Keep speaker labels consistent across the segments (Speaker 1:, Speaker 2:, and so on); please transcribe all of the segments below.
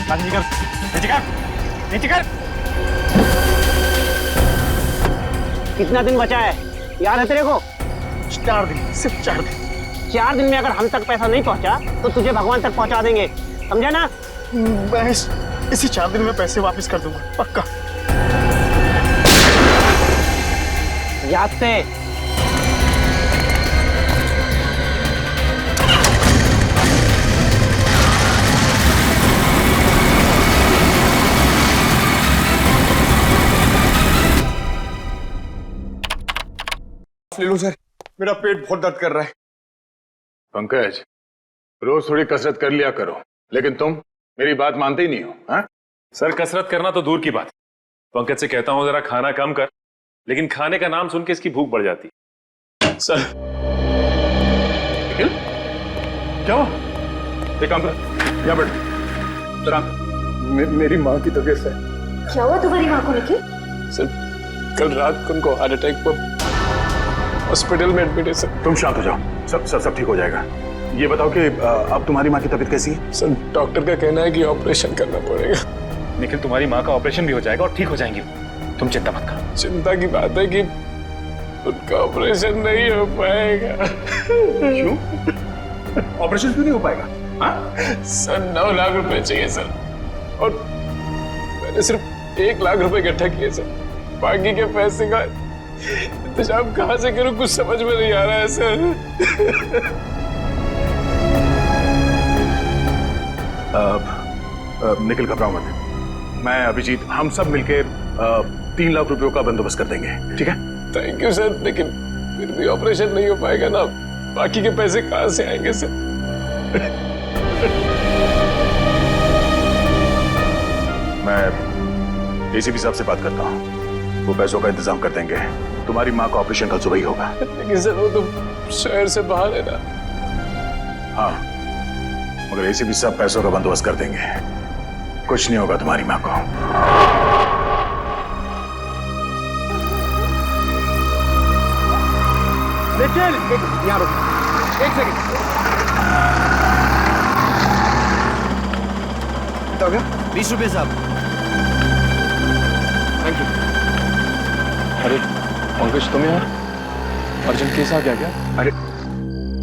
Speaker 1: नीचे कर, नीचे कर, नीचे कर।
Speaker 2: कितना दिन बचा है याद है तेरे को?
Speaker 1: 4 दिन, सिर्फ 4 दिन।
Speaker 2: 4 दिन में अगर हम तक पैसा नहीं पहुंचा तो तुझे भगवान तक पहुंचा देंगे, समझा ना?
Speaker 1: मैं इसी 4 दिन में पैसे वापस कर दूंगा, पक्का।
Speaker 2: याद से।
Speaker 3: ले लो सर, मेरा पेट बहुत दर्द कर रहा है।
Speaker 4: पंकज, रोज थोड़ी कसरत कर लिया करो, लेकिन तुम मेरी बात मानते ही नहीं हो। हाँ?
Speaker 5: सर कसरत करना तो दूर की बात, पंकज से कहता हूं जरा खाना कम कर, लेकिन खाने का नाम सुन के इसकी भूख बढ़ जाती।
Speaker 4: सर निखिल, क्या हुआ? एक काम कर, यहाँ बैठ, शांत।
Speaker 3: मेरी माँ की तबीयत है।
Speaker 6: क्या हुआ तुम्हारी माँ को निखिल?
Speaker 3: सर कल रात को उनको हार्ट अटैक पर हॉस्पिटल में एडमिट है सर।
Speaker 4: तुम शांत हो जाओ, सब ठीक हो जाएगा। ये बताओ कि अब तुम्हारी माँ की तबीयत कैसी है?
Speaker 3: सर डॉक्टर का कहना है कि ऑपरेशन करना पड़ेगा।
Speaker 5: निखिल, तुम्हारी माँ का ऑपरेशन भी हो जाएगा और ठीक हो जाएंगी, तुम चिंता मत करो।
Speaker 3: चिंता की बात है कि उनका ऑपरेशन नहीं हो पाएगा।
Speaker 4: क्यों? ऑपरेशन क्यों नहीं हो पाएगा? हाँ?
Speaker 3: सर 9 लाख रुपए चाहिए सर, और मैंने सिर्फ 1 लाख रुपए इकट्ठा किए सर। बाकी के पैसे का इंतजाम कहाँ से करूं, कुछ समझ में नहीं आ रहा है सर।
Speaker 4: निखिल, घबराओ मत। मैं, अभिजीत, हम सब मिलके 3 लाख रुपयों का बंदोबस्त कर देंगे, ठीक है?
Speaker 3: थैंक यू सर, लेकिन फिर भी ऑपरेशन नहीं हो पाएगा ना, बाकी के पैसे कहाँ से आएंगे सर?
Speaker 4: मैं एसीपी साहब से बात करता हूँ, वो पैसों का इंतजाम कर देंगे। तुम्हारी माँ का ऑपरेशन कल सुबह ही होगा।
Speaker 3: लेकिन सर वो तो शहर से बाहर है ना।
Speaker 4: हाँ, मगर एसीपी साहब पैसों का बंदोबस्त कर देंगे, कुछ नहीं होगा तुम्हारी माँ को।
Speaker 2: निखिल, यहाँ रुक, 1 सेकंड।
Speaker 3: कितना हो गया?
Speaker 2: 20 रुपए साहब।
Speaker 3: Thank you. अरे पंकज, तुम यहाँ? अर्जेंट केस आ गया क्या?
Speaker 7: अरे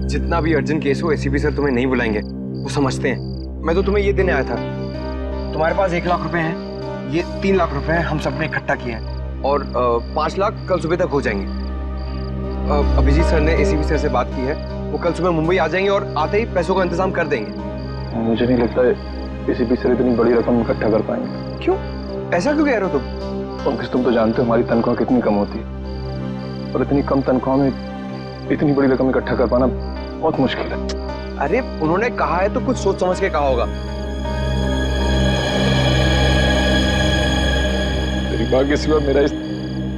Speaker 7: जितना भी अर्जेंट केस हो एसीपी सर तुम्हें नहीं बुलाएंगे, वो समझते हैं। मैं तो तुम्हें ये देने आया था। तुम्हारे पास 1 लाख रुपए हैं, ये 3 लाख रुपए हैं, हम सबने इकट्ठा किए हैं, और 5 लाख कल सुबह तक हो जाएंगे। अभिजीत सर ने एसीपी सर से बात की है, वो कल सुबह मुंबई आ जाएंगे और आते ही पैसों का इंतजाम कर देंगे।
Speaker 3: मुझे नहीं लगता एसीपी सर इतनी बड़ी रकम इकट्ठा कर पाएंगे।
Speaker 7: क्यों? ऐसा क्यों कह रहे हो तुम?
Speaker 3: पंकज, तुम तो जानते हो हमारी तनख्वाह कितनी कम होती है, और इतनी कम तनख्वाह में इतनी बड़ी रकम इकट्ठा कर पाना बहुत मुश्किल है।
Speaker 7: अरे उन्होंने कहा है तो कुछ सोच समझ के कहा होगा।
Speaker 3: तेरी माँ के सिवा मेरा इस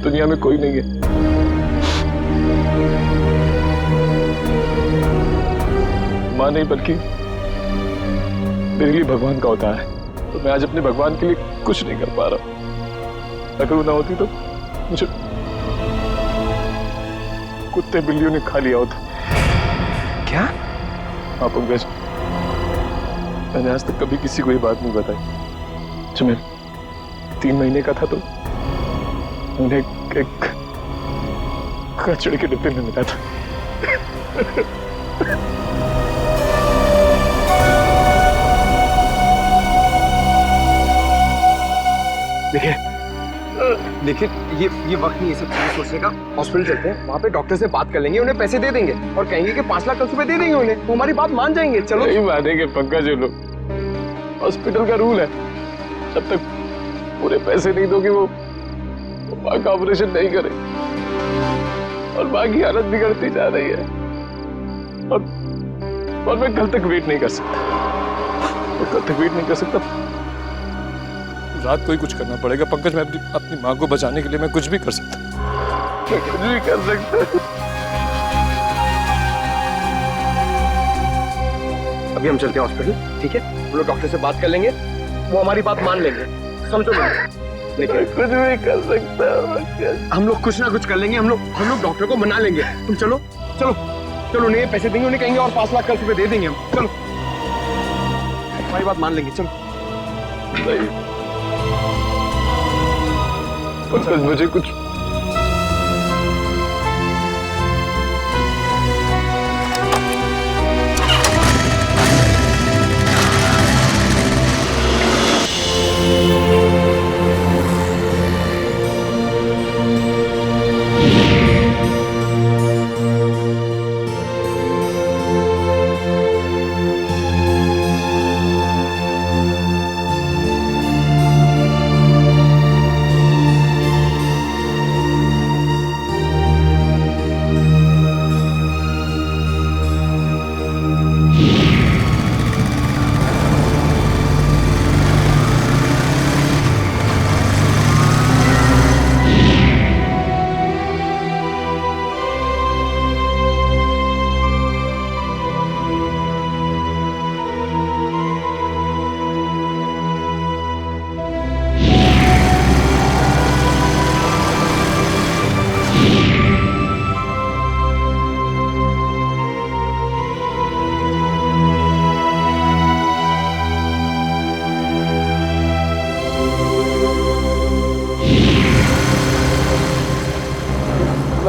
Speaker 3: दुनिया में कोई नहीं है। माँ नहीं बल्कि मेरे लिए भगवान का होता है, तो मैं आज अपने भगवान के लिए कुछ नहीं कर पा रहा। अगर वो ना होती तो मुझे कुत्ते बिल्लियों ने खा लिया होता।
Speaker 7: क्या?
Speaker 3: हाँ पंकज, मैंने आज तक कभी किसी को ये बात नहीं बताई। जब मैं 3 महीने का था तो उन्हें एक कचड़े के डिब्बे में मिला था।
Speaker 7: देखिए ये वक्त नहीं ये सब चीजें सोचने का। हॉस्पिटल चलते हैं, वहाँ पे डॉक्टर से बात कर लेंगे, उन्हें पैसे दे देंगे और कहेंगे कि 5 लाख कल सुबह दे देंगे उन्हें, वो हमारी बात मान जाएंगे। चलो।
Speaker 3: नहीं मानेंगे पंकज, वो लोग। हॉस्पिटल का रूल है, जब तक पूरे पैसे नहीं दोगे वो माँ का ऑपरेशन नहीं करे, और माँ की हालत बिगड़ती जा रही है, और मैं कल तक वेट नहीं कर सकता। रात को ही कुछ करना पड़ेगा पंकज। मैं अपनी माँ को बचाने के लिए मैं कुछ भी कर सकता।
Speaker 7: अभी हम चलते हैं हॉस्पिटल, ठीक है? हम लोग डॉक्टर से बात कर लेंगे, वो हमारी बात मान लेंगे, समझो मुझे। लेकिन
Speaker 3: कुछ भी कर सकता।
Speaker 7: हम लोग कुछ ना कुछ कर लेंगे, हम लोग डॉक्टर को मना लेंगे। तुम चलो चलो चलो, उन्हें पैसे देंगे, उन्हें कहेंगे और 5 लाख कल सुबह दे देंगे हम। चलो, हमारी बात मान लेंगे, चलो।
Speaker 3: नहीं, पंकज मुझे कुछ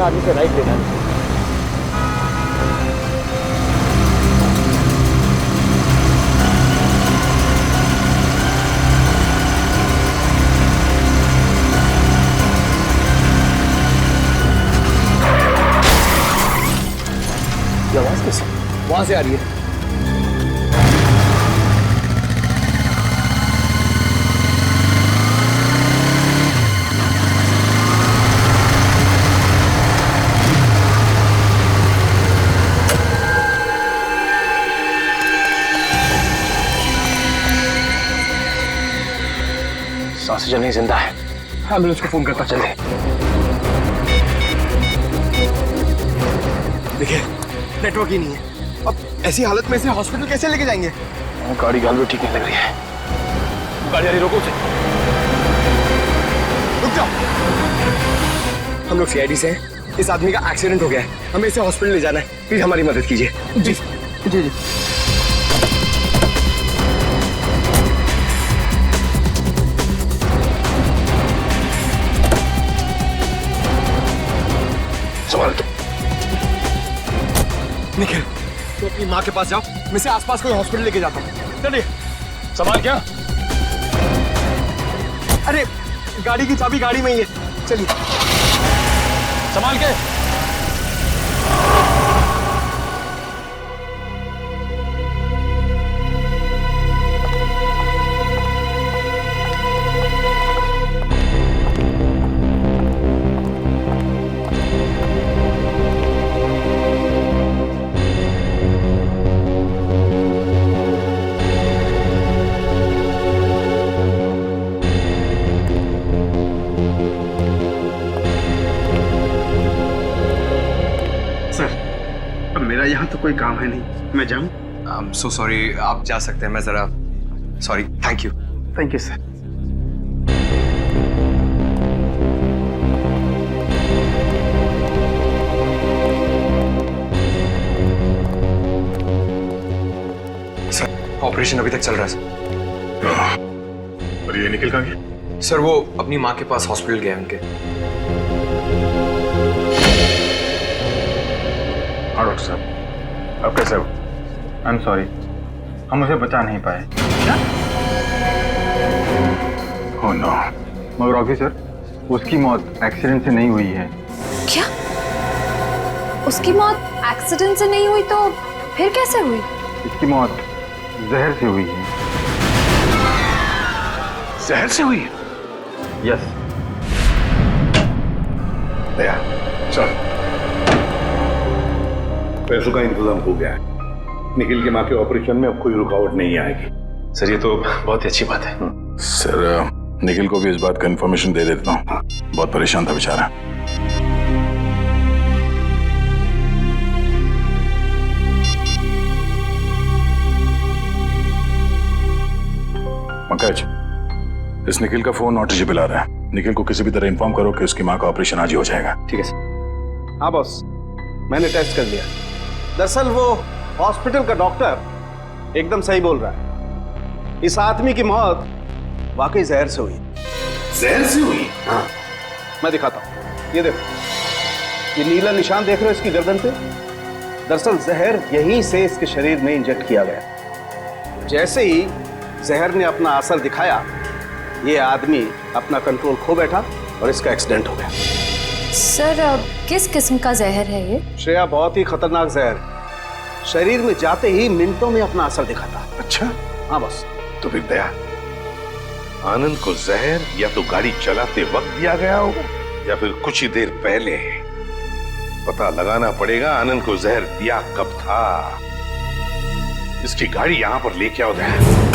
Speaker 7: आगे से राइट लेना है।
Speaker 3: ये आवाज कैसे?
Speaker 7: वहां से आ रही है।
Speaker 3: सांसें चलनी जिंदा है। एम्बुलेंस को फोन करता चले।
Speaker 7: देखिए नेटवर्क ही नहीं है। अब ऐसी हालत में इसे हॉस्पिटल कैसे लेके जाएंगे?
Speaker 3: गाड़ी गाल भी ठीक नहीं लग रही है। गाड़ी आ रही, रोको उसे।
Speaker 7: रुक जाओ। हम लोग सीआईडी से हैं। इस आदमी का एक्सीडेंट हो गया है, हमें इसे हॉस्पिटल ले जाना है। प्लीज हमारी मदद कीजिए।
Speaker 3: जी जी जी। संभाल तुम।
Speaker 7: निखिल, तो अपनी माँ के पास जाओ, मैं इसे आसपास कोई हॉस्पिटल लेके जाता हूँ। चलिए।
Speaker 3: संभाल क्या?
Speaker 7: अरे गाड़ी की चाबी गाड़ी में ही है, चलिए।
Speaker 3: संभाल के।
Speaker 1: मेरा यहाँ तो कोई काम है नहीं, मैं जाऊँ?
Speaker 7: आई एम सो सॉरी, आप जा सकते हैं। मैं जरा sorry. Thank you.
Speaker 1: Thank you sir.
Speaker 7: Sir operation अभी तक चल रहा है सर।
Speaker 4: और ये निकल कहाँ गया?
Speaker 7: सर वो अपनी माँ के पास हॉस्पिटल गए उनके।
Speaker 4: हाँ डॉक्टर साहब, अब कैसे हो?
Speaker 1: आई एम सॉरी, हम उसे बचा नहीं पाए।
Speaker 4: Oh no.
Speaker 1: मगर ऑफिसर, उसकी मौत एक्सीडेंट से नहीं हुई है।
Speaker 6: क्या? उसकी मौत एक्सीडेंट से नहीं हुई तो फिर कैसे हुई?
Speaker 1: इसकी मौत जहर से हुई है।
Speaker 4: जहर से हुई है?
Speaker 1: यस।
Speaker 4: दया, चल। पैसों का इंतजाम हो गया है। निखिल के माँ के ऑपरेशन में अब कोई रुकावट नहीं आएगी।
Speaker 5: सर ये तो बहुत ही अच्छी बात है।
Speaker 4: सर निखिल को भी इस बात का इन्फॉर्मेशन दे देता हूँ। बहुत परेशान था बेचारा। पंकज, इस निखिल का फोन नॉट रीचेबल आ रहा है। निखिल को किसी भी तरह इन्फॉर्म करो कि उसकी माँ का ऑपरेशन आज ही हो जाएगा।
Speaker 7: ठीक है सर।
Speaker 8: हाँ बॉस, मैंने टेस्ट कर लिया। दरअसल वो हॉस्पिटल का डॉक्टर एकदम सही बोल रहा है। इस आदमी की मौत वाकई जहर से हुई।
Speaker 4: जहर से हुई?
Speaker 8: हाँ, मैं दिखाता हूं। ये देखो, ये नीला निशान देख रहे हो इसकी गर्दन पे? दरअसल जहर यहीं से इसके शरीर में इंजेक्ट किया गया। जैसे ही जहर ने अपना असर दिखाया, ये आदमी अपना कंट्रोल खो बैठा और इसका एक्सीडेंट हो गया।
Speaker 6: सर किस किस्म का जहर है ये?
Speaker 8: श्रेया, बहुत ही खतरनाक जहर है। शरीर में जाते ही मिनटों में अपना असर दिखाता है।
Speaker 4: अच्छा,
Speaker 8: हाँ बस।
Speaker 9: तो फिर दया, आनंद को जहर या तो गाड़ी चलाते वक्त दिया गया होगा या फिर कुछ ही देर पहले। पता लगाना पड़ेगा आनंद को जहर दिया कब था। इसकी गाड़ी यहां पर लेके आओ दया।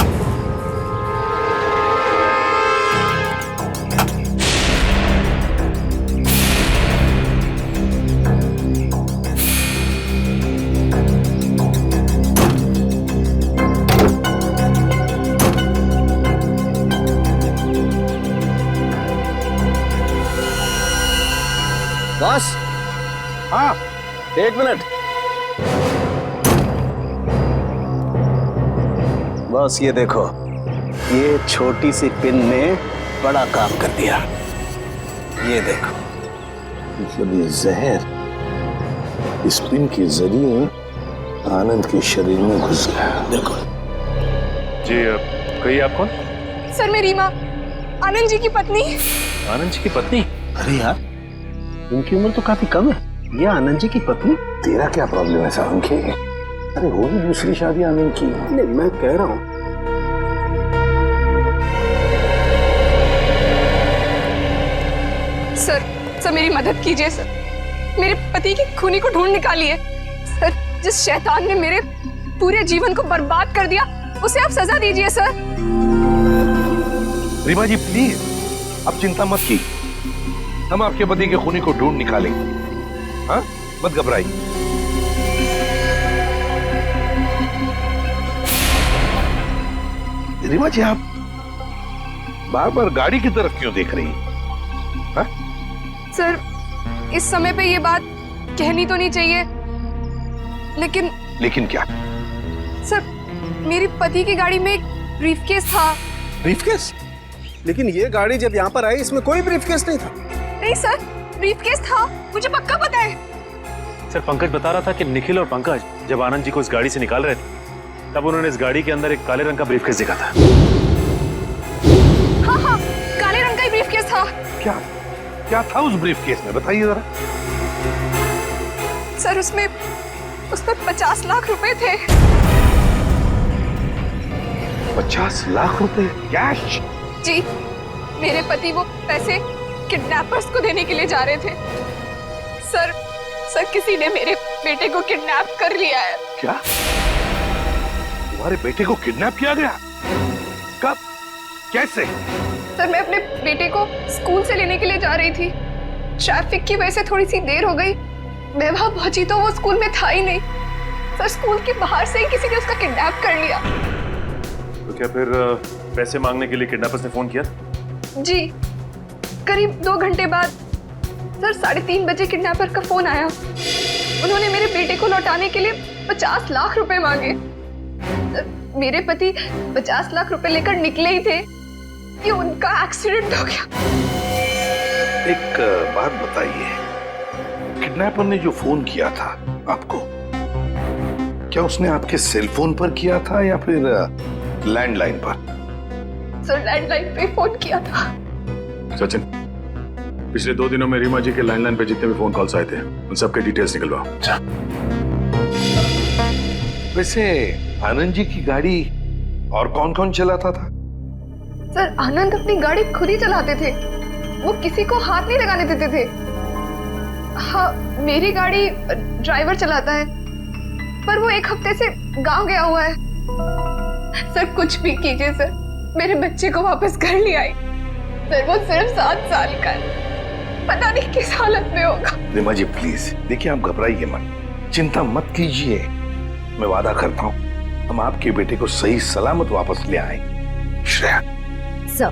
Speaker 8: बस, हाँ, 1 मिनट। बस ये देखो, ये छोटी सी पिन ने बड़ा काम कर दिया। ये देखो,
Speaker 9: मतलब ये जहर इस पिन के जरिए आनंद के शरीर में घुस गया।
Speaker 8: बिल्कुल।
Speaker 5: जी कहिए आप कौन?
Speaker 10: सर मैं रीमा, आनंद जी की पत्नी।
Speaker 5: आनंद जी की पत्नी?
Speaker 8: अरे यार, इनकी उम्र तो काफी कम है। ये आनंद जी की पत्नी?
Speaker 9: तेरा क्या प्रॉब्लम है सावंखे? अरे होगी दूसरी शादी आनंद की।
Speaker 8: नहीं, मैं कह रहा हूं
Speaker 10: सर मेरी मदद कीजिए सर। मेरे पति की खूनी को ढूंढ निकालिए सर। जिस शैतान ने मेरे पूरे जीवन को बर्बाद कर दिया, उसे आप सजा दीजिए सर।
Speaker 9: रीमा जी प्लीज, अब चिंता मत की, हम आपके पति के खूनी को ढूंढ निकालेंगे। हाँ, मत घबराइए। रीमा जी, आप बार बार गाड़ी की तरफ क्यों देख रही हैं? हाँ?
Speaker 10: सर इस समय पे ये बात कहनी तो नहीं चाहिए, लेकिन
Speaker 9: क्या?
Speaker 10: सर मेरे पति की गाड़ी में एक ब्रीफकेस था।
Speaker 8: ब्रीफकेस? लेकिन ये गाड़ी जब यहाँ पर आई, इसमें कोई ब्रीफकेस नहीं था।
Speaker 10: नहीं सर, ब्रीफकेस था, मुझे पक्का पता है।
Speaker 5: सर पंकज बता रहा था कि निखिल और पंकज जब आनंद जी को इस गाड़ी से निकाल रहे थे, तब उन्होंने इस गाड़ी के अंदर एक काले रंग का ब्रीफकेस देखा था।
Speaker 10: हाँ, काले रंग का ही ब्रीफकेस था।
Speaker 9: क्या था उस ब्रीफकेस में, बताइए जरा।
Speaker 10: सर उसमें 50 लाख रुपए थे।
Speaker 9: 50 लाख रुपए कैश?
Speaker 10: जी, मेरे पति वो पैसे किडनैपर्स को देने के लिए जा रहे थे। सर किसी ने मेरे बेटे को किडनैप कर लिया है।
Speaker 9: क्या? तुम्हारे बेटे को किडनैप किया गया? कब? कैसे?
Speaker 10: सर मैं अपने बेटे को स्कूल से लेने के लिए जा रही थी। ट्रैफिक की वजह से थोड़ी सी देर हो गई। मैं वहां पहुंची तो वो स्कूल में था ही नहीं। सर स्कूल के बाहर से ही किसी ने उसका किडनैप कर लिया।
Speaker 5: तो क्या फिर पैसे मांगने के लिए किडनैपर्स ने फोन किया?
Speaker 10: जी, करीब 2 घंटे बाद सर 3:30 बजे किडनैपर का फोन आया। उन्होंने मेरे बेटे को लौटाने के लिए 50 लाख रुपए मांगे। मेरे पति 50 लाख रुपए लेकर निकले ही थे कि उनका एक्सीडेंट हो गया।
Speaker 9: एक बात बताइए, किडनैपर ने जो फोन किया था आपको, क्या उसने आपके सेल फोन पर किया था या फिर लैंडलाइन पर?
Speaker 10: सर लैंडलाइन पे फोन किया था।
Speaker 4: सचिन, पिछले 2 दिनों में रीमा जी के लैंडलाइन पे जितने भी फोन कॉल्स आए थे, उन सबके डिटेल्स निकलवाओ।
Speaker 9: वैसे आनंद जी की गाड़ी और कौन कौन चलाता था?
Speaker 10: सर आनंद अपनी गाड़ी खुद ही चलाते थे, वो किसी को हाथ नहीं लगाने देते थे। हाँ, मेरी गाड़ी ड्राइवर चलाता है, पर वो 1 हफ्ते से गांव गया हुआ है। सर कुछ भी कीजिए सर, मेरे बच्चे को वापस घर ले आई। सर वो सिर्फ 7 साल का है, पता नहीं किस हालत में होगा।
Speaker 9: रीमा जी प्लीज, देखिए आप घबराइए मत, चिंता मत कीजिए। मैं वादा करता हूँ हम आपके बेटे को सही सलामत वापस ले आएंगे। श्रेया
Speaker 7: सर,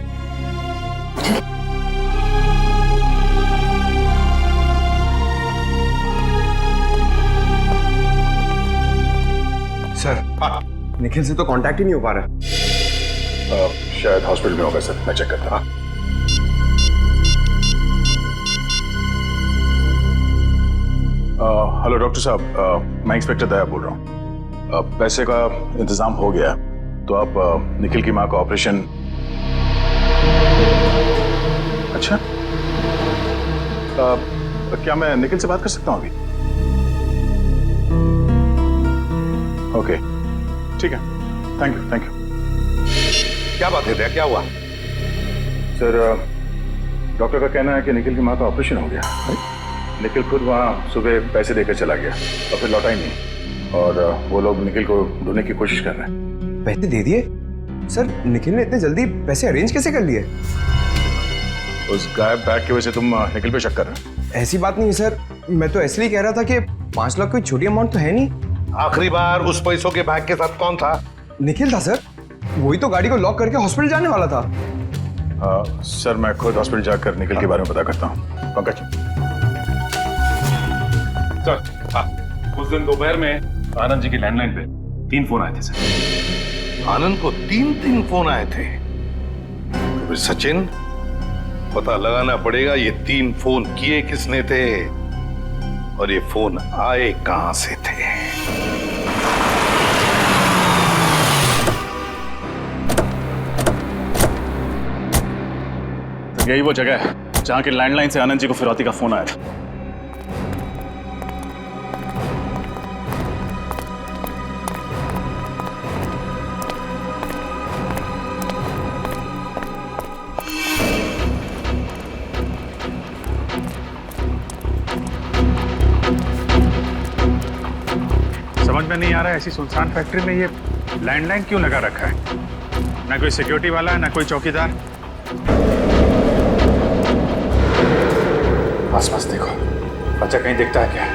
Speaker 7: निखिल से तो कांटेक्ट ही नहीं हो पा रहा।
Speaker 4: शायद हॉस्पिटल में होगा सर, मैं चेक करता हूँ। हेलो डॉक्टर साहब, मैं इंस्पेक्टर दया बोल रहा हूँ। पैसे का इंतजाम हो गया, तो आप निखिल की माँ का ऑपरेशन। अच्छा, क्या मैं निखिल से बात कर सकता हूँ अभी? ओके, ठीक है, थैंक यू थैंक यू।
Speaker 9: क्या बात है, क्या हुआ?
Speaker 4: सर, डॉक्टर का कहना है कि निखिल की माँ का ऑपरेशन हो गया। निखिल खुद वहाँ सुबह पैसे देकर चला गया और फिर लौटा ही नहीं, और वो लोग निखिल को ढूंढने की कोशिश कर रहे हैं।
Speaker 7: पैसे दे दिए? सर निखिल ने इतने जल्दी पैसे अरेंज कैसे कर लिए?
Speaker 4: उस गायब बैग की वजह से तुम निखिल पे शक कर रहे हो?
Speaker 7: ऐसी बात नहीं है सर, मैं तो इसलिए कह रहा था कि 5 लाख कोई छोटी अमाउंट तो है नहीं।
Speaker 9: आखिरी बार उस पैसों के बैग के साथ कौन था?
Speaker 7: निखिल था सर, वही तो गाड़ी को लॉक करके हॉस्पिटल जाने वाला था।
Speaker 4: सर, मैं खुद हॉस्पिटल जाकर निखिल के बारे में पता करता हूँ। पंकज।
Speaker 5: सर, उस दिन दोपहर में आनंद जी की लैंडलाइन पे 3 फोन आए थे सर।
Speaker 9: आनंद को 3 फोन आए थे? तो फिर सचिन, पता लगाना पड़ेगा ये 3 फोन किए किसने थे और ये फोन आए कहां से थे।
Speaker 4: तो यही वो जगह है जहां के लैंडलाइन से आनंद जी को फिरौती का फोन आया था।
Speaker 5: समझ में नहीं आ रहा है, ऐसी सुनसान फैक्ट्री में ये लैंडलाइन क्यों लगा रखा है? ना कोई सिक्योरिटी वाला है, ना कोई चौकीदार। आसपास देखो, बच्चा कहीं दिखता है क्या?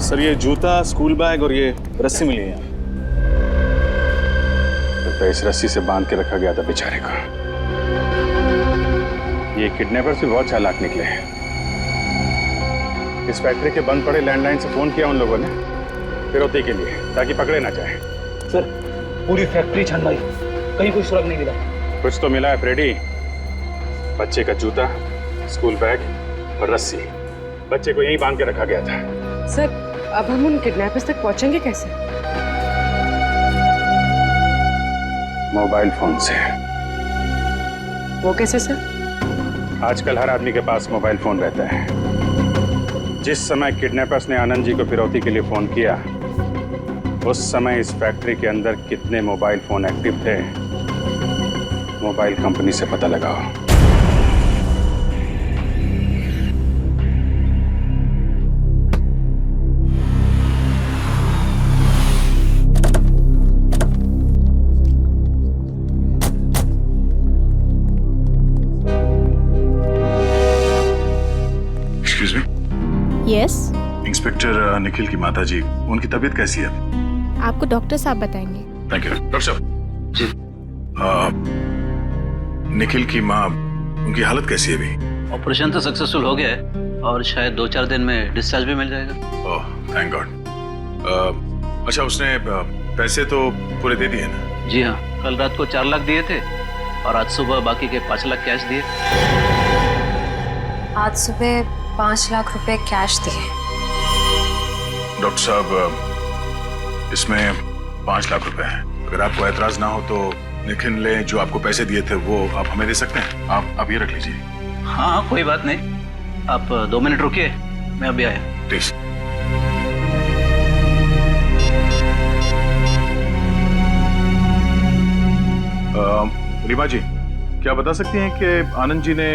Speaker 4: सर, ये जूता, स्कूल बैग और ये रस्सी मिली है। तो इस रस्सी से बांध के रखा गया था बेचारे को। ये किडनैपर्स भी बहुत चालाक निकले हैं। इस फैक्ट्री के बंद पड़े लैंडलाइन से फोन किया उन लोगों ने फिरौती के लिए, ताकि पकड़े ना जाए।
Speaker 2: सर, पूरी फैक्ट्री छानवाई, कहीं कोई सुराग नहीं मिला।
Speaker 4: कुछ तो मिला है फ्रेडी। बच्चे का जूता, स्कूल बैग और रस्सी। बच्चे को यहीं बांध के रखा गया था।
Speaker 11: सर, अब हम उन किडनैपर्स तक पहुंचेंगे कैसे?
Speaker 4: मोबाइल फोन से।
Speaker 11: वो कैसे सर?
Speaker 5: आजकल हर आदमी के पास मोबाइल फोन रहता है। जिस समय किडनैपर्स ने आनंद जी को फिरौती के लिए फोन किया, उस समय इस फैक्ट्री के अंदर कितने मोबाइल फोन एक्टिव थे, मोबाइल कंपनी से पता लगाओ।
Speaker 12: यस।
Speaker 4: इंस्पेक्टर निखिल की माता जी, उनकी तबीयत कैसी है?
Speaker 12: आपको डॉक्टर साहब बताएंगे।
Speaker 4: थैंक यू डॉक्टर साहब जी। निखिल की माँ, उनकी हालत कैसी है अभी?
Speaker 13: ऑपरेशन तो सक्सेसफुल हो गया है और शायद 2-4 दिन में डिस्चार्ज भी मिल जाएगा।
Speaker 4: Oh thank God. अच्छा, उसने पैसे तो पूरे दे दिए ना?
Speaker 13: जी हाँ, कल रात को 4 लाख दिए थे और आज सुबह बाकी के 5 लाख कैश दिए।
Speaker 6: आज सुबह 5 लाख रुपए कैश दिए।
Speaker 4: डॉक्टर साहब, इसमें 5 लाख रुपए हैं। अगर आपको एतराज ना हो तो निखिल ने जो आपको पैसे दिए थे वो आप हमें दे सकते हैं। आप ये रख लीजिए।
Speaker 13: हाँ कोई बात नहीं, आप 2 मिनट रुकिए, मैं अभी आया।
Speaker 4: प्लीज। रीमा जी, क्या बता सकती हैं कि आनंद जी ने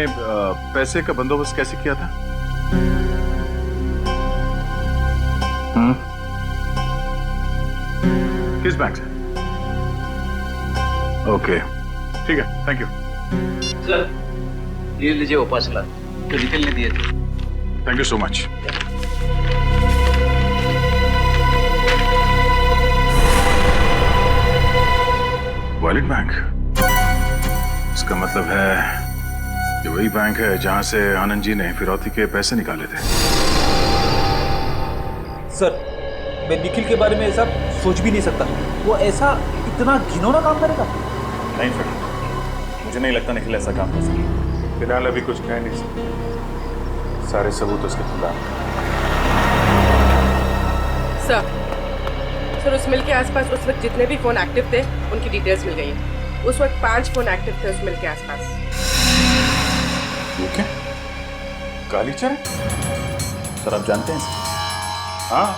Speaker 4: पैसे का बंदोबस्त कैसे किया था? किस बैंक से? ओके ठीक है, थैंक यू
Speaker 13: सर। ये लीजिए वो 5 लाख जो निखिल ने दिए थे।
Speaker 4: Thank you so much. Wallet bank, इसका मतलब है कि वही बैंक है जहां से आनंद जी ने फिरौती के पैसे निकाले थे।
Speaker 14: सर, मैं निखिल के बारे में ऐसा सोच भी नहीं सकता। वो ऐसा इतना घिनौना काम करेगा?
Speaker 4: नहीं फिर मुझे नहीं लगता निखिल ऐसा काम कर सकता। फिलहाल अभी कुछ कह नहीं सकता, सारे सबूत उसके खिलाफ।
Speaker 11: सर, उस मिल के आसपास उस वक्त जितने भी फोन एक्टिव थे उनकी डिटेल्स मिल गई हैं। उस वक्त 5 फोन एक्टिव थे उस मिल के आसपास।
Speaker 4: ये क्या? कालीचरण? सर आप जानते हैं?
Speaker 5: हाँ,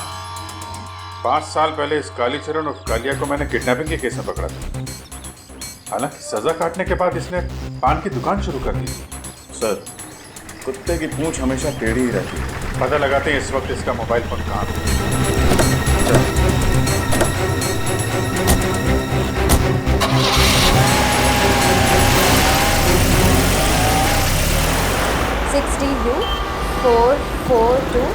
Speaker 5: 5 साल पहले इस कालीचरण और कालिया को मैंने किडनैपिंग के केस में पकड़ा था। हालांकि सजा काटने के बाद इसने पान की दुकान शुरू कर दी।
Speaker 4: सर, कुत्ते की पूंछ हमेशा टेढ़ी ही रहती है।
Speaker 5: पता लगाते हैं इस वक्त इसका मोबाइल फोन कहाँ है।
Speaker 6: 60U 442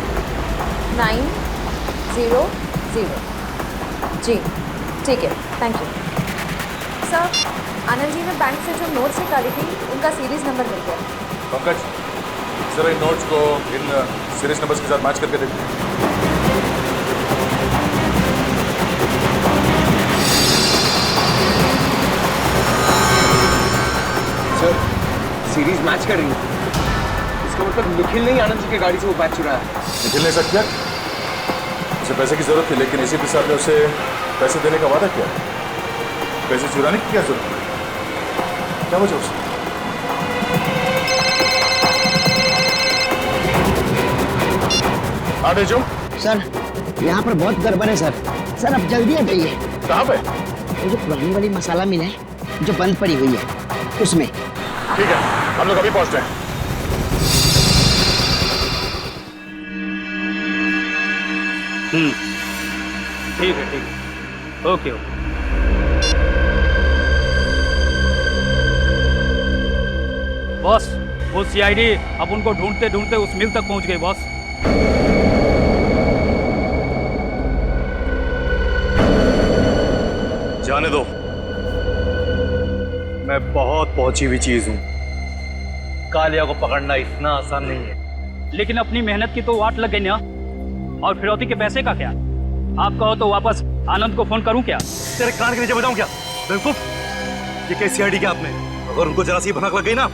Speaker 6: 900। जी ठीक है, thank you sir. Anand ji ने बैंक से जो नोट्स निकाली थी उनका सीरीज नंबर मिल गया।
Speaker 4: पंकज, जरा इन नोट्स को इन सीरीज नंबर्स के साथ मैच करके देखते हैं।
Speaker 7: सर, सीरीज मैच कर रही है। इसका मतलब निखिल ने ही आनंद जी की गाड़ी से वो बैग चुराया।
Speaker 4: निखिल ने ऐसा किया? उसे पैसे की जरूरत थी, लेकिन एसीपी साहब ने उसे पैसे देने का वादा किया। पैसे चुराने की क्या जरूरत है? क्या वजह उसे? आगे जो
Speaker 2: सर, यहाँ पर बहुत गड़बड़ है सर। सर अब जल्दी आ जाइए।
Speaker 4: कहाँ पे?
Speaker 2: वो जो पुरानी वाली मसाला मिल है जो बंद पड़ी हुई है उसमें।
Speaker 4: ठीक है, हम लोग अभी पहुँचते हैं।
Speaker 14: ठीक है, ठीक है, ओके ओके।
Speaker 15: बॉस, वो सीआईडी अब उनको ढूंढते ढूंढते उस मिल तक पहुंच गई बॉस।
Speaker 14: जाने दो, मैं बहुत पहुंची हुई चीज हूं। कालिया को पकड़ना इतना आसान नहीं है।
Speaker 15: लेकिन अपनी मेहनत की तो वाट लग गई ना। और फिरौती के पैसे का क्या? आप कहो तो वापस आनंद को फोन करूं क्या?
Speaker 14: तेरे कान के नीचे बताऊं क्या? बेवकूफ, ये कैसी सीआईडी क्या आपने? अगर उनको जरा सी भनक लग गई ना,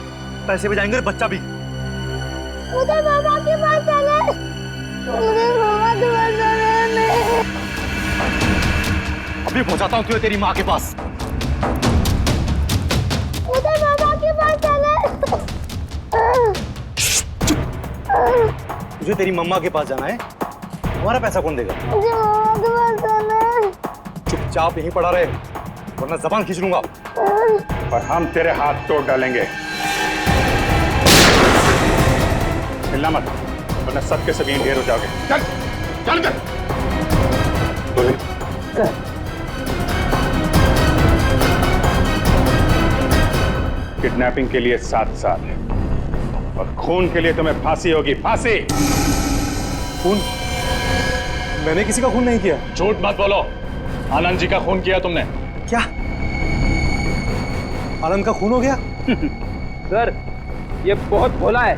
Speaker 14: पैसे भी जाएंगे और बच्चा भी।
Speaker 12: उधर मामा के पास चले। उधर मामा के पास चले।
Speaker 14: अभी पहुंचाता हूं तुझे तेरी माँ के पास।
Speaker 12: उधर मामा के पास चले।
Speaker 14: तुझे तेरी मम्मा के पास जाना है? हमारा पैसा कौन देगा?
Speaker 12: मुझे मामा के पास जाना है।
Speaker 14: चुपचाप यहीं पड़ा रहे, वरना जबान खींच लूंगा।
Speaker 5: और हम तेरे हाथ तोड़ डालेंगे। हिलना मत, वरना सबके सब यहीं ढेर हो जाओगे। चल चल चल। किडनैपिंग के लिए 7 साल और खून के लिए तुम्हें फांसी होगी, फांसी।
Speaker 14: खून? मैंने किसी का खून नहीं किया।
Speaker 3: झूठ मत बोलो, आनंद जी का खून किया तुमने।
Speaker 14: क्या आनंद का खून हो गया?
Speaker 13: सर ये बहुत भोला है,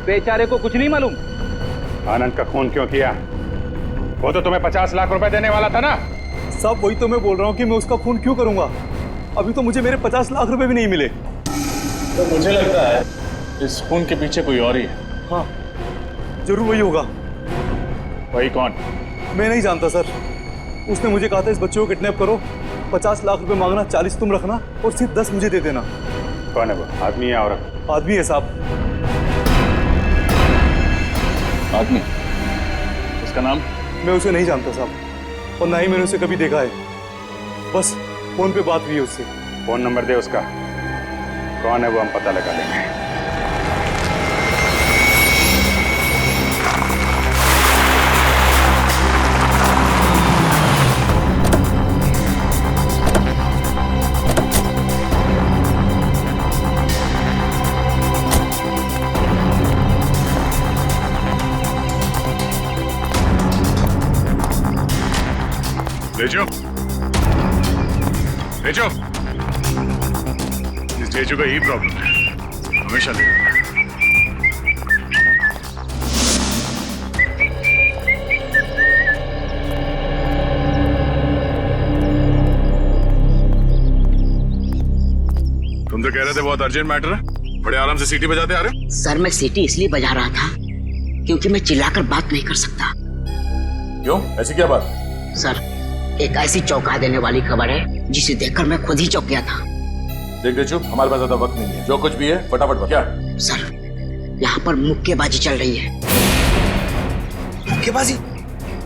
Speaker 13: बेचारे को कुछ नहीं मालूम।
Speaker 5: आनंद का खून क्यों किया? वो तो तुम्हें 50 लाख रुपए देने वाला था ना।
Speaker 14: साहब वही तो मैं बोल रहा हूँ कि मैं उसका खून क्यों करूंगा? अभी तो मुझे मेरे 50 लाख रुपए भी नहीं मिले।
Speaker 3: तो मुझे लगता है इस खून के पीछे कोई और ही है।
Speaker 14: हाँ जरूर वही होगा।
Speaker 3: वही कौन?
Speaker 14: मैं नहीं जानता सर। उसने मुझे कहा था इस बच्चे को किडनैप करो, 50 लाख रुपए मांगना, 40 तुम रखना और सिर्फ 10 मुझे दे देना।
Speaker 5: कौन है वो? आदमी है औरत?
Speaker 14: आदमी है साहब।
Speaker 3: आदमी? उसका नाम?
Speaker 14: मैं उसे नहीं जानता साहब, और ना ही मैंने उसे कभी देखा है। बस फोन पे बात हुई है उससे।
Speaker 5: फोन नंबर दे उसका, कौन है वो हम पता लगा लेंगे।
Speaker 3: जेजू, जेजू, इस जेजू का यही प्रॉब्लम है, हमेशा लेट होता है। तुम तो कह रहे थे बहुत अर्जेंट मैटर है, बड़े आराम से सीटी बजाते आ रहे हो।
Speaker 16: सर मैं सीटी इसलिए बजा रहा था क्योंकि मैं चिल्लाकर बात नहीं कर सकता।
Speaker 3: क्यों? ऐसी क्या बात?
Speaker 16: सर एक ऐसी चौंका देने वाली खबर है जिसे देखकर मैं खुद ही चौंक गया था।
Speaker 3: देख जेजू, हमारे पास ज्यादा वक्त नहीं है, जो कुछ भी है फटाफट बता। क्या?
Speaker 16: सर यहाँ पर मुक्केबाजी चल रही है।
Speaker 7: मुक्केबाजी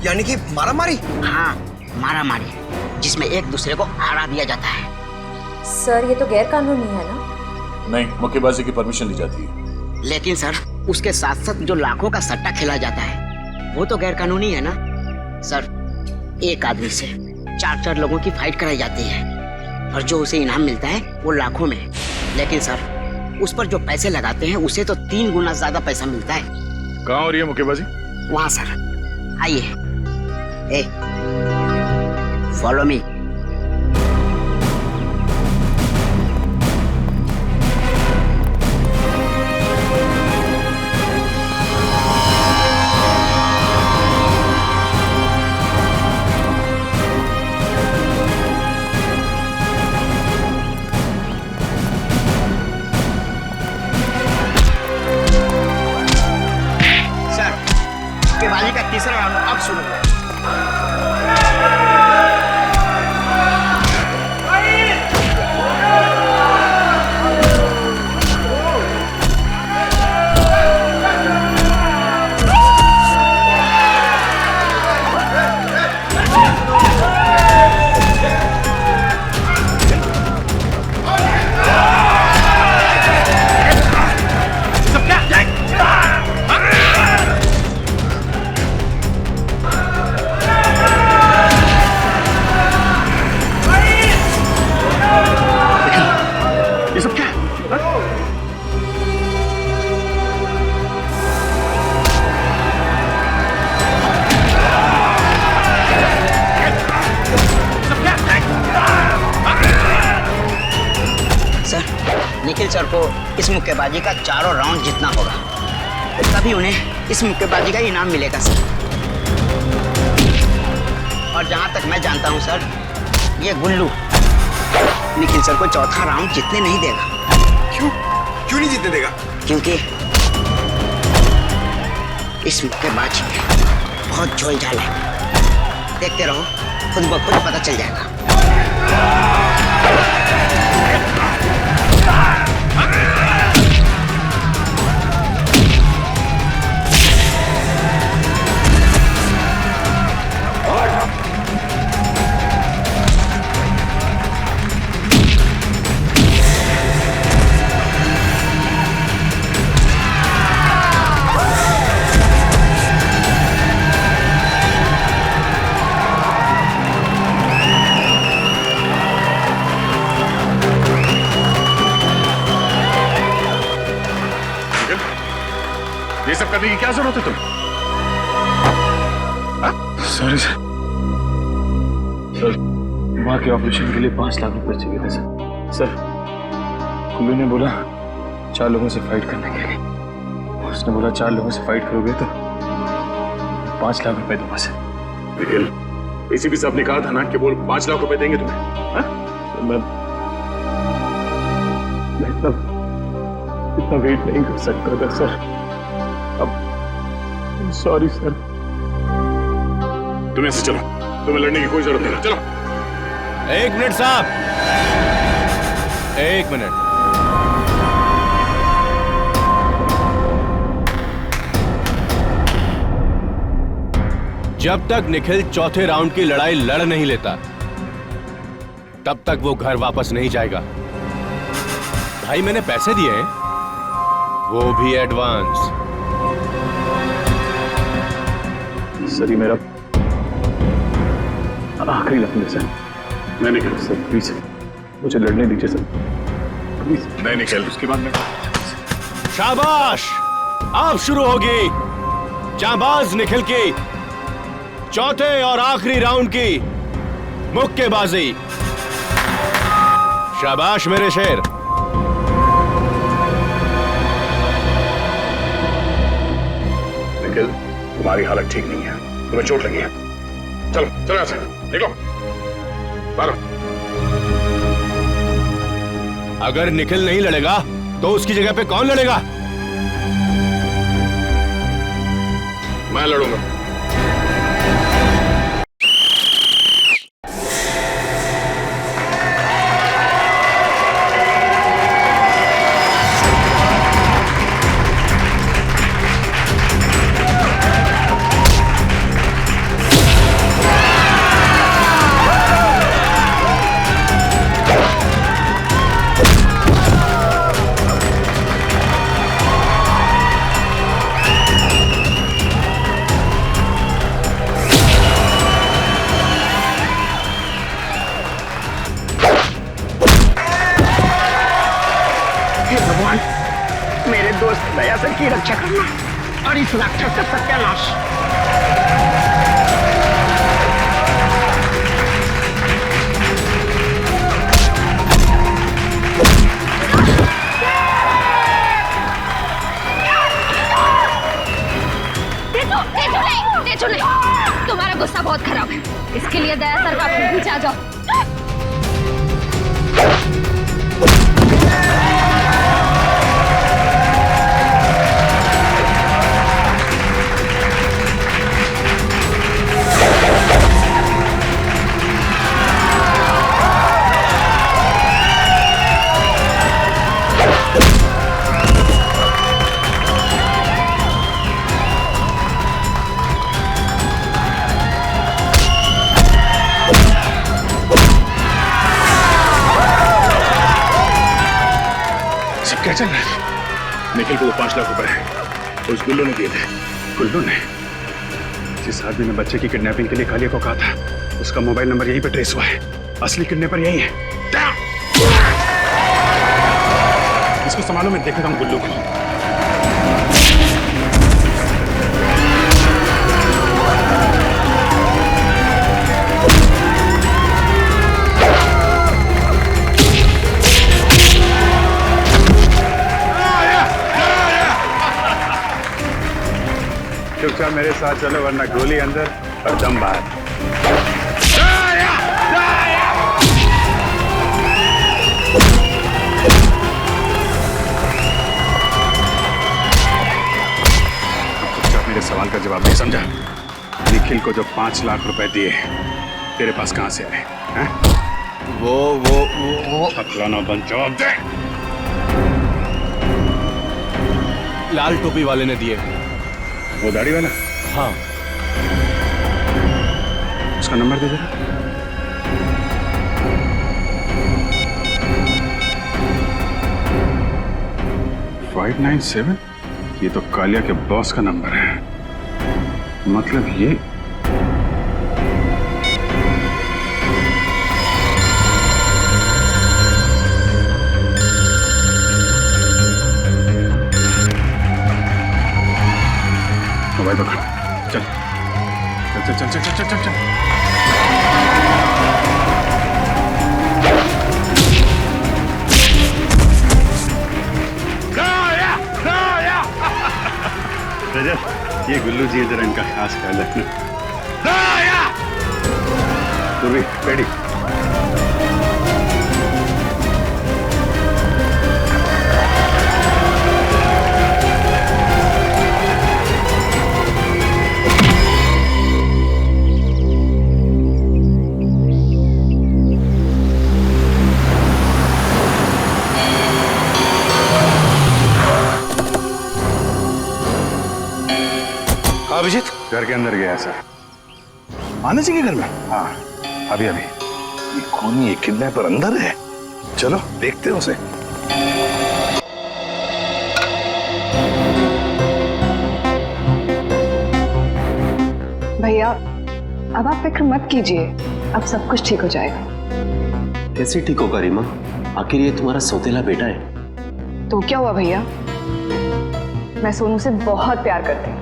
Speaker 7: यानी कि मारामारी?
Speaker 16: हाँ मारामारी, जिसमें एक दूसरे को हरा दिया जाता है।
Speaker 6: सर ये तो गैर कानूनी है ना?
Speaker 3: नहीं, मुक्केबाजी की परमिशन ली जाती है।
Speaker 16: लेकिन सर उसके साथ साथ जो लाखों का सट्टा खेला जाता है वो तो गैर कानूनी है ना? सर एक आदमी से 4-4 लोगों की फाइट कराई जाती है और जो उसे इनाम मिलता है वो लाखों में। लेकिन सर उस पर जो पैसे लगाते हैं उसे तो 3 गुना ज्यादा पैसा मिलता है।
Speaker 3: कहाँ हो रही है मुक्केबाजी?
Speaker 16: वहाँ सर, आइए। ए फॉलो मी। मुक्केबाजी का तीसरा राउंड अब शुरू है। निखिल सर को इस मुक्केबाजी का चारों राउंड जीतना होगा, तभी उन्हें इस मुक्केबाजी का इनाम मिलेगा सर। और जहां तक मैं जानता हूं सर, ये गुल्लू निखिल सर को चौथा राउंड जीतने नहीं देगा।
Speaker 7: क्यों? क्यों नहीं जीतने देगा?
Speaker 16: क्योंकि इस मुक्केबाजी में बहुत झोल झाल है। देखते रहो, खुद ब खुद पता चल जाएगा।
Speaker 3: ये सब करने की क्या जरूरत है तुम्हें? Sorry sir. सर माँ के ऑपरेशन के लिए 5 लाख रुपए चाहिए थे सर। सर कुल्लू ने बोला 4 लोगों से फाइट करने के लिए। उसने बोला 4 लोगों से फाइट करोगे तो 5 लाख रुपए दूंगा सर।
Speaker 4: निखिल, एसीपी साहब ने कहा था ना कि वो 5 लाख रुपए देंगे तुम्हें।
Speaker 3: सर मैं इतना वेट नहीं कर सकता था सर। अब सॉरी सर।
Speaker 4: तुम ऐसे चलो, तुम्हें लड़ने की कोई जरूरत नहीं। चलो।
Speaker 17: 1 मिनट साहब, 1 मिनट। जब तक निखिल चौथे राउंड की लड़ाई लड़ नहीं लेता तब तक वो घर वापस नहीं जाएगा। भाई मैंने पैसे दिए हैं, वो भी एडवांस।
Speaker 3: सर ये मेरा आखिरी लफ्ज़ है सर।
Speaker 4: नहीं निखिल
Speaker 3: सर प्लीज मुझे लड़ने दीजिए सर, प्लीज।
Speaker 4: नहीं निखिल, उसके बाद में।
Speaker 17: शाबाश, अब शुरू होगी जांबाज निखिल की चौथे और आखिरी राउंड की मुक्केबाजी। शाबाश मेरे शेर।
Speaker 4: निखिल, तुम्हारी हालत ठीक नहीं है, तुम्हें चोट लगी है। चलो चलो यहाँ से निकलो बाहर।
Speaker 17: अगर निखिल नहीं लड़ेगा तो उसकी जगह पे कौन लड़ेगा?
Speaker 4: मैं लड़ूंगा।
Speaker 16: मेरे दोस्त दयासर की रक्षा करना और इस राक्षस का सत्यानाश।
Speaker 12: नहीं, तुम्हारा गुस्सा बहुत खराब है, इसके लिए दयासर का पीछे आ जाओ।
Speaker 4: क्या चल रहा है? निखिल को 5 लाख रुपए उस गुल्लू ने दिए थे। गुल्लू ने? जिस आदमी ने बच्चे की किडनैपिंग के लिए कालिया को कहा था, उसका मोबाइल नंबर यहीं पे ट्रेस हुआ है। असली किडनैपर यही है। इसको संभालो, मैं देखता हूँ गुल्लू को। चुपचाप मेरे साथ चलो, वरना गोली अंदर और दम बाहर। चुपचाप मेरे सवाल का जवाब नहीं समझा। निखिल को जो 5 लाख रुपए दिए तेरे पास कहां से आए हैं? वो अखलाना बन, जवाब दे।
Speaker 17: लाल टोपी वाले ने दिए।
Speaker 4: वो दाढ़ी वाला?
Speaker 17: हाँ।
Speaker 4: उसका नंबर दे जरा। $597? ये तो कालिया के बॉस का नंबर है। मतलब ये मोबाइल पकड़, चल चल चल चल चल चल चल।
Speaker 5: रजत, ये गुल्लू जी जरा इनका खास ख्याल रखना। पूर्वी, रेडी।
Speaker 9: अभिजीत
Speaker 4: घर के अंदर गया सर।
Speaker 9: आनंद जी के घर में?
Speaker 4: हाँ, अभी अभी।
Speaker 9: ये कौन, ये किडनैपर अंदर है? चलो देखते हैं उसे।
Speaker 10: भैया अब आप फिक्र मत कीजिए, अब सब कुछ ठीक हो जाएगा।
Speaker 13: कैसे ठीक होगा रीमा? आखिर ये तुम्हारा सौतेला बेटा है।
Speaker 10: तो क्या हुआ भैया, मैं सोनू से बहुत प्यार करती हूँ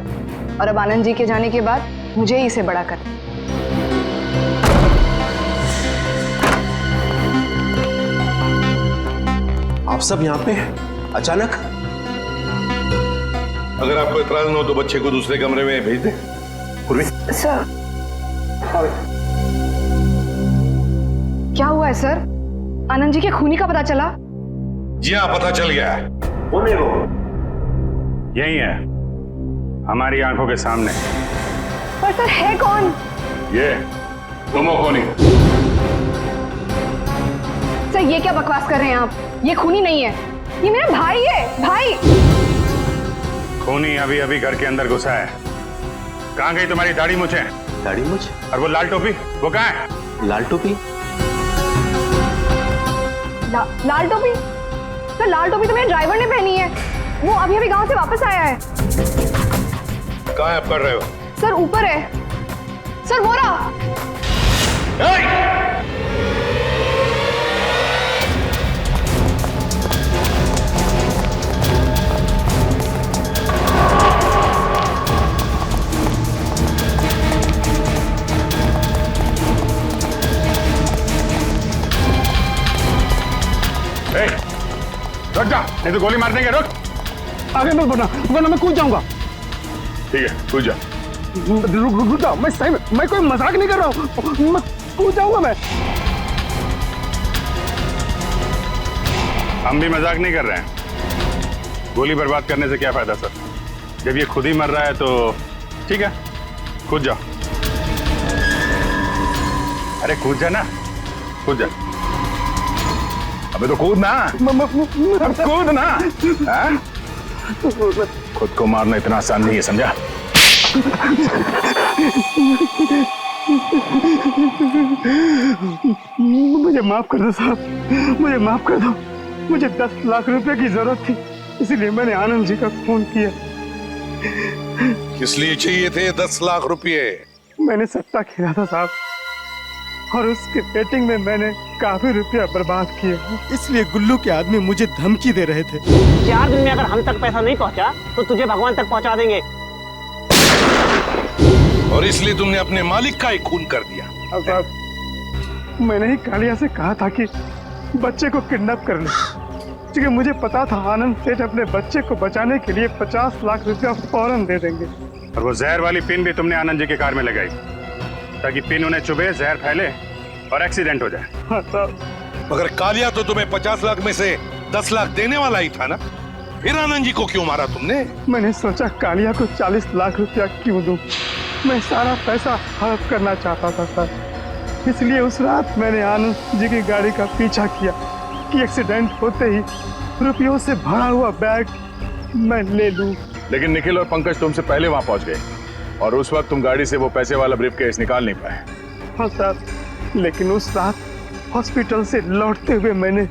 Speaker 10: और अब आनंद जी के जाने के बाद मुझे ही इसे बड़ा कर।
Speaker 9: आप सब यहाँ पे अचानक? अगर आपको इतराज न हो तो बच्चे को दूसरे कमरे में भेज दे। पूर्वी।
Speaker 10: सर क्या हुआ है सर? आनंद जी के खूनी का पता चला?
Speaker 9: जी हाँ, पता चल गया है।
Speaker 5: कौन है वो? यही है, हमारी आंखों के सामने।
Speaker 10: पर सर है कौन?
Speaker 5: ये तुमो खूनी।
Speaker 10: सर ये क्या बकवास कर रहे हैं आप? ये खूनी नहीं है, ये मेरा भाई है, भाई।
Speaker 5: खूनी अभी अभी घर के अंदर घुसा है। कहाँ गई तुम्हारी दाढ़ी मुछे?
Speaker 13: दाढ़ी मुछ?
Speaker 5: और वो लाल टोपी, वो कहाँ है?
Speaker 13: लाल टोपी?
Speaker 10: लाल टोपी? सर लाल टोपी तो मेरे ड्राइवर ने पहनी है, वो अभी अभी गांव से वापस आया है।
Speaker 9: कहाँ आप कर रहे हो?
Speaker 10: सर ऊपर है, सर वो रहा।
Speaker 5: रुक जा, नहीं तो गोली मार देंगे। रुक,
Speaker 1: आगे मत बढ़ना वरना मैं कूद जाऊंगा।
Speaker 5: ठीक है, कूद जा।
Speaker 1: रुक जाओ, मैं सही में, मैं कोई मजाक नहीं कर रहा हूँ, मैं कूद जाऊंगा मैं।
Speaker 5: हम भी मजाक नहीं कर रहे हैं। गोली बर्बाद करने से क्या फायदा सर? जब ये खुद ही मर रहा है तो ठीक है, कूद जाओ। अरे कूद जा ना, कूद जा। अबे तो कूद ना, अब कूद ना। हाँ? खुद को मारना इतना आसान नहीं है, समझा?
Speaker 1: मुझे माफ कर दो साहब, मुझे माफ कर दो। मुझे 10 लाख रुपए की जरूरत थी, इसलिए मैंने आनंद जी का फोन किया।
Speaker 9: किस लिए चाहिए थे 10 लाख रुपए?
Speaker 1: मैंने सट्टा खेला था साहब, और उसके बेटिंग में मैंने काफी रुपया बर्बाद किए, इसलिए गुल्लू के आदमी मुझे धमकी दे रहे थे।
Speaker 2: 4 दिन में अगर हम तक पैसा नहीं पहुंचा तो तुझे भगवान तक पहुंचा देंगे।
Speaker 9: और इसलिए तुमने अपने मालिक का ही खून कर दिया।
Speaker 1: अब साहब मैंने ही कालिया से कहा था कि बच्चे को किडनैप कर ले, क्योंकि मुझे पता था आनंद सेठ अपने बच्चे को बचाने के लिए 50 लाख रुपया फौरन दे देंगे।
Speaker 5: और वो जहर वाली पिन भी तुमने आनंद जी के कार में लगाई ताकि पिन उन्हें चुभे, जहर फैले और एक्सीडेंट हो जाए।
Speaker 1: हाँ साहब।
Speaker 9: मगर कालिया तो तुम्हें 50 लाख में से 10 लाख देने वाला ही था ना, फिर आनंद जी को क्यों मारा तुमने?
Speaker 1: मैंने सोचा कालिया को 40 लाख रुपया क्यों दूं, मैं सारा पैसा हड़प करना चाहता था सर, इसलिए उस रात मैंने आनंद जी की गाड़ी का पीछा किया कि एक्सीडेंट होते ही रुपयों से भरा हुआ बैग मैं ले लूं।
Speaker 5: लेकिन निखिल और पंकज तुमसे पहले वहां पहुंच गए और उस वक्त तुम गाड़ी से वो पैसे वाला ब्रीफकेस निकाल नहीं पाए।
Speaker 1: हाँ सर, लेकिन उस रात हॉस्पिटल से लौटते हुए मैंने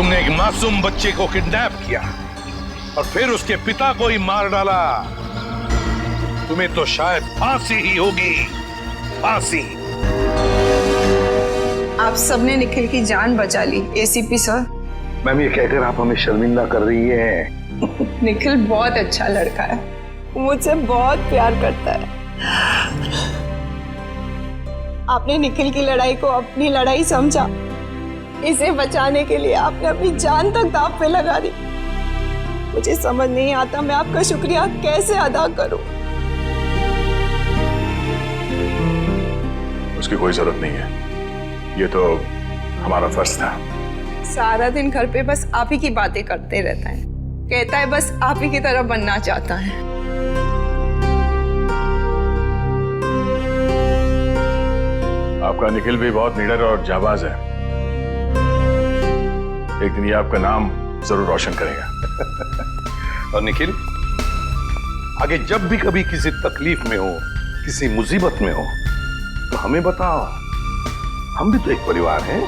Speaker 9: तुमने एक मासूम बच्चे को किडनैप किया और फिर उसके पिता को ही मार डाला। तुम्हें तो शायद फांसी ही होगी, फांसी।
Speaker 18: आप सबने निखिल की जान बचा ली एसीपी सर।
Speaker 9: मैम, ये कहकर आप हमें शर्मिंदा कर रही हैं।
Speaker 18: निखिल बहुत अच्छा लड़का है, मुझसे बहुत प्यार करता है। आपने निखिल की लड़ाई को अपनी लड़ाई समझा। इसे बचाने के लिए आपने अपनी जान तक दांव पे लगा दी। मुझे समझ नहीं आता मैं आपका शुक्रिया कैसे अदा करूं।
Speaker 4: उसकी कोई जरूरत नहीं है, ये तो हमारा फर्ज था।
Speaker 18: सारा दिन घर पे बस आप ही की बातें करते रहता है, कहता है बस आप ही की तरह बनना चाहता है।
Speaker 4: आपका निखिल भी बहुत निडर और जाबाज है। एक दिन ये आपका नाम जरूर रोशन करेगा।
Speaker 9: और निखिल, आगे जब भी कभी किसी तकलीफ में हो, किसी मुसीबत में हो, तो हमें बताओ। हम भी तो एक परिवार हैं।